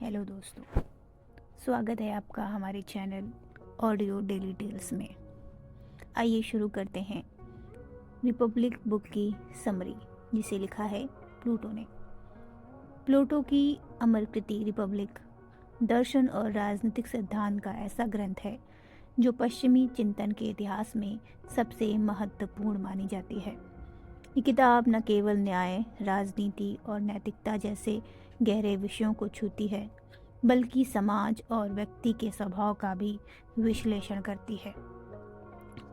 Hello दोस्तों, स्वागत है आपका हमारे चैनल ऑडियो डेली टेल्स में। आइए शुरू करते हैं रिपब्लिक बुक की समरी, जिसे लिखा है प्लूटो ने। प्लूटो की अमर कृति रिपब्लिक दर्शन और राजनीतिक सिद्धांत का ऐसा ग्रंथ है जो पश्चिमी चिंतन के इतिहास में सबसे महत्वपूर्ण मानी जाती है। ये किताब न केवल न्याय, राजनीति और नैतिकता जैसे गहरे विषयों को छूती है, बल्कि समाज और व्यक्ति के स्वभाव का भी विश्लेषण करती है।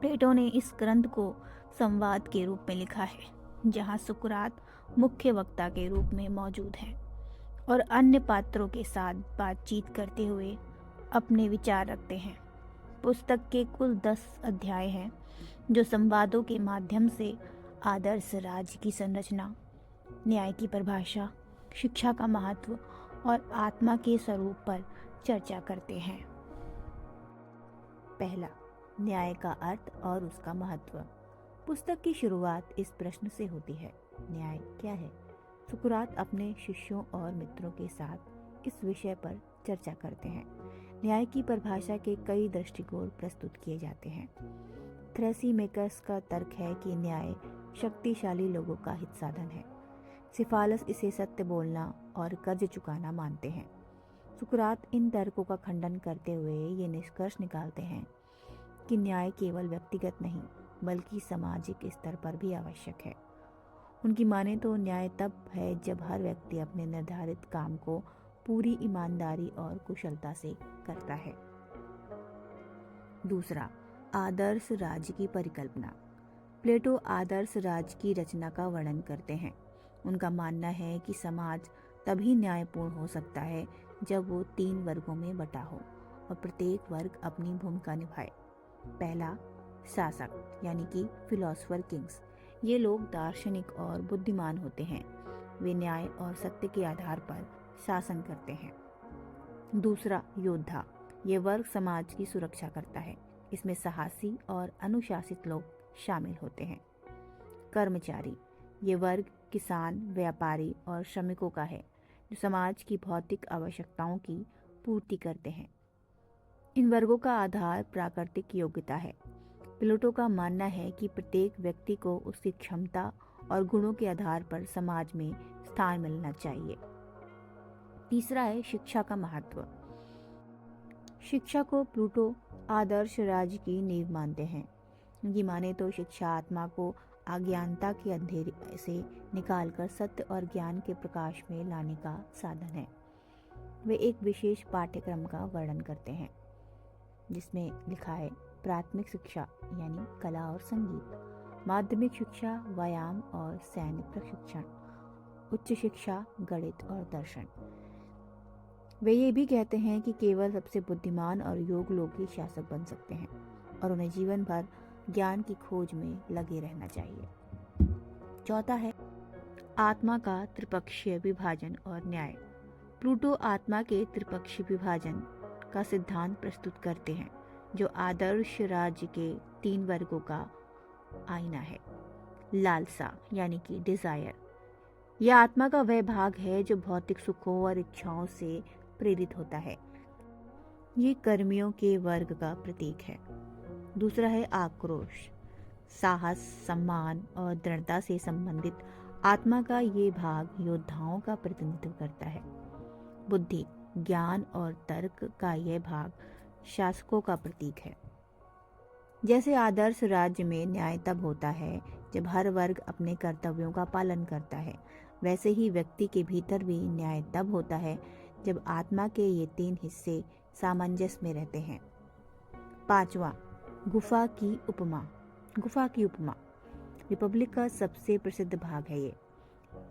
प्लेटो ने इस ग्रंथ को संवाद के रूप में लिखा है, जहाँ सुकरात मुख्य वक्ता के रूप में मौजूद है और अन्य पात्रों के साथ बातचीत करते हुए अपने विचार रखते हैं। पुस्तक के कुल 10 अध्याय हैं, जो संवादों के माध्यम से आदर्श राज्य की संरचना, न्याय की परिभाषा, शिक्षा का महत्व और आत्मा के स्वरूप पर चर्चा करते हैं। पहला, न्याय का अर्थ और उसका महत्व। पुस्तक की शुरुआत इस प्रश्न से होती है, न्याय क्या है? सुकरात अपने शिष्यों और मित्रों के साथ इस विषय पर चर्चा करते हैं। न्याय की परिभाषा के कई दृष्टिकोण प्रस्तुत किए जाते हैं। थ्रेसीमेकस का तर्क है कि न्याय शक्तिशाली लोगों का हित साधन है। सिफालस इसे सत्य बोलना और कर्ज चुकाना मानते हैं। सुकरात इन तर्कों का खंडन करते हुए ये निष्कर्ष निकालते हैं कि न्याय केवल व्यक्तिगत नहीं बल्कि सामाजिक स्तर पर भी आवश्यक है। उनकी माने तो न्याय तब है जब हर व्यक्ति अपने निर्धारित काम को पूरी ईमानदारी और कुशलता से करता है। दूसरा, आदर्श राज्य की परिकल्पना। प्लेटो आदर्श राज्य की रचना का वर्णन करते हैं। उनका मानना है कि समाज तभी न्यायपूर्ण हो सकता है जब वो 3 वर्गों में बटा हो और प्रत्येक वर्ग अपनी भूमिका निभाए। पहला, शासक यानी कि फिलोसोफर किंग्स। ये लोग दार्शनिक और बुद्धिमान होते हैं। वे न्याय और सत्य के आधार पर शासन करते हैं। दूसरा, योद्धा। ये वर्ग समाज की सुरक्षा करता है। इसमें साहसी और अनुशासित लोग शामिल होते हैं। कर्मचारी। ये वर्ग किसान, व्यापारी और श्रमिकों का है, जो समाज की भौतिक आवश्यकताओं की पूर्ति करते हैं। इन वर्गों का आधार प्राकृतिक योग्यता है। प्लेटो का मानना है कि प्रत्येक व्यक्ति को उसकी क्षमता और गुणों के आधार पर समाज में स्थान मिलना चाहिए। तीसरा है शिक्षा का महत्व। शिक्षा को प्लेटो आदर्श राज्य की नींव मानते हैं। उनकी माने तो शिक्षा आत्मा को अज्ञानता के अंधेरे से निकालकर सत्य और ज्ञान के प्रकाश में लाने का साधन है। वे एक विशेष पाठ्यक्रम का वर्णन करते हैं, जिसमें लिखा है प्राथमिक शिक्षा यानी कला और संगीत, माध्यमिक शिक्षा व्यायाम और सैन्य प्रशिक्षण, उच्च शिक्षा गणित और दर्शन। वे ये भी कहते हैं कि केवल सबसे बुद्धिमान और योग्य लोग ही शासक बन सकते हैं और उन्हें जीवन भर ज्ञान की खोज में लगे रहना चाहिए। चौथा है आत्मा का त्रिपक्षीय विभाजन और न्याय। प्लूटो आत्मा के त्रिपक्षीय विभाजन का सिद्धांत प्रस्तुत करते हैं, जो आदर्श राज्य के 3 वर्गों का आईना है। लालसा यानी कि डिजायर। यह आत्मा का वह भाग है जो भौतिक सुखों और इच्छाओं से प्रेरित होता है। ये कर्मियों के वर्ग का प्रतीक है। दूसरा है आक्रोश। साहस, सम्मान और दृढ़ता से संबंधित आत्मा का ये भाग योद्धाओं का प्रतिनिधित्व करता है। बुद्धि, ज्ञान और तर्क का यह भाग शासकों का प्रतीक है। जैसे आदर्श राज्य में न्याय तब होता है जब हर वर्ग अपने कर्तव्यों का पालन करता है, वैसे ही व्यक्ति के भीतर भी न्याय तब होता है जब आत्मा के ये 3 हिस्से सामंजस्य में रहते हैं। पांचवा, गुफा की उपमा। गुफा की उपमा रिपब्लिक का सबसे प्रसिद्ध भाग है।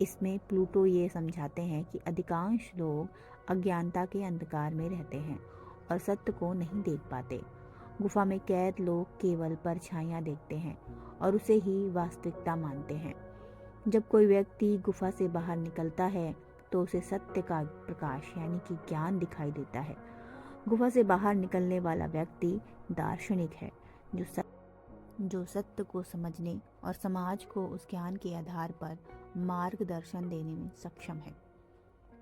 इसमें प्लूटो ये समझाते हैं कि अधिकांश लोग अज्ञानता के अंधकार में रहते हैं और सत्य को नहीं देख पाते। गुफा में कैद लोग केवल परछाइयाँ देखते हैं और उसे ही वास्तविकता मानते हैं। जब कोई व्यक्ति गुफा से बाहर निकलता है तो उसे सत्य का प्रकाश यानी कि ज्ञान दिखाई देता है। गुफा से बाहर निकलने वाला व्यक्ति दार्शनिक है, जो सत्य को समझने और समाज को उस ज्ञान के आधार पर मार्गदर्शन देने में सक्षम है।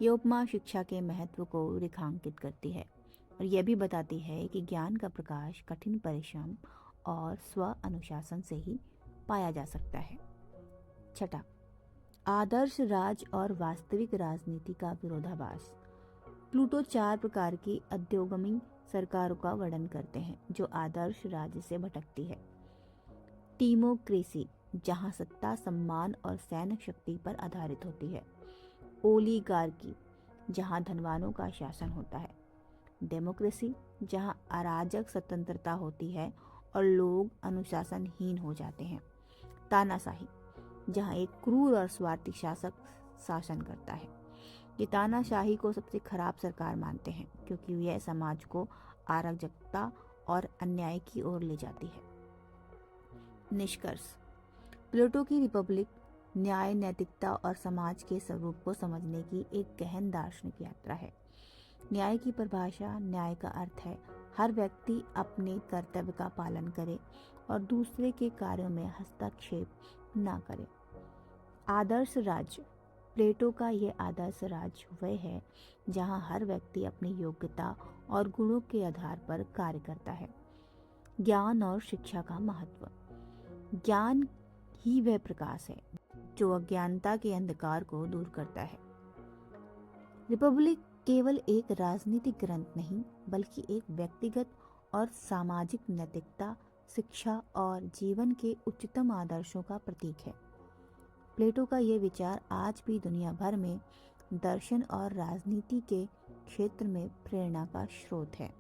ये उपमा शिक्षा के महत्व को रेखांकित करती है और यह भी बताती है कि ज्ञान का प्रकाश कठिन परिश्रम और स्व अनुशासन से ही पाया जा सकता है। छठा, आदर्श राज और वास्तविक राजनीति का विरोधाभास। प्लूटो 4 प्रकार की अधोगामी सरकारों का वर्णन करते हैं जो आदर्श राज्य से भटकती है। टीमोक्रेसी, जहां सत्ता सम्मान और सैनिक शक्ति पर आधारित होती है। ओलिगार्की, जहां धनवानों का शासन होता है। डेमोक्रेसी, जहां अराजक स्वतंत्रता होती है और लोग अनुशासनहीन हो जाते हैं। तानाशाही, जहां एक क्रूर और स्वार्थी शासक शासन करता है। ये तानाशाही को सबसे खराब सरकार मानते हैं क्योंकि यह समाज को अराजकता और अन्याय की ओर ले जाती है। निष्कर्ष, प्लेटो की रिपब्लिक न्याय, नैतिकता और समाज के स्वरूप को समझने की एक गहन दार्शनिक यात्रा है। न्याय की परिभाषा, न्याय का अर्थ है हर व्यक्ति अपने कर्तव्य का पालन करे और दूसरे के कार्यों में हस्तक्षेप न करे। आदर्श राज्य, प्लेटो का यह आदर्श राज्य वह है जहां हर व्यक्ति अपनी योग्यता और गुणों के आधार पर कार्य करता है। ज्ञान और शिक्षा का महत्व। ज्ञान ही वह प्रकाश है जो अज्ञानता के अंधकार को दूर करता है। रिपब्लिक केवल एक राजनीतिक ग्रंथ नहीं बल्कि एक व्यक्तिगत और सामाजिक नैतिकता, शिक्षा और जीवन के उच्चतम आदर्शों का प्रतीक है। प्लेटो का यह विचार आज भी दुनिया भर में दर्शन और राजनीति के क्षेत्र में प्रेरणा का स्रोत है।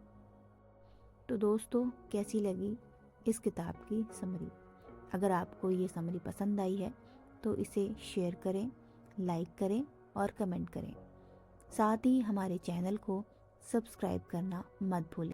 तो दोस्तों, कैसी लगी इस किताब की समरी? अगर आपको ये समरी पसंद आई है तो इसे शेयर करें, लाइक करें और कमेंट करें। साथ ही हमारे चैनल को सब्सक्राइब करना मत भूलें।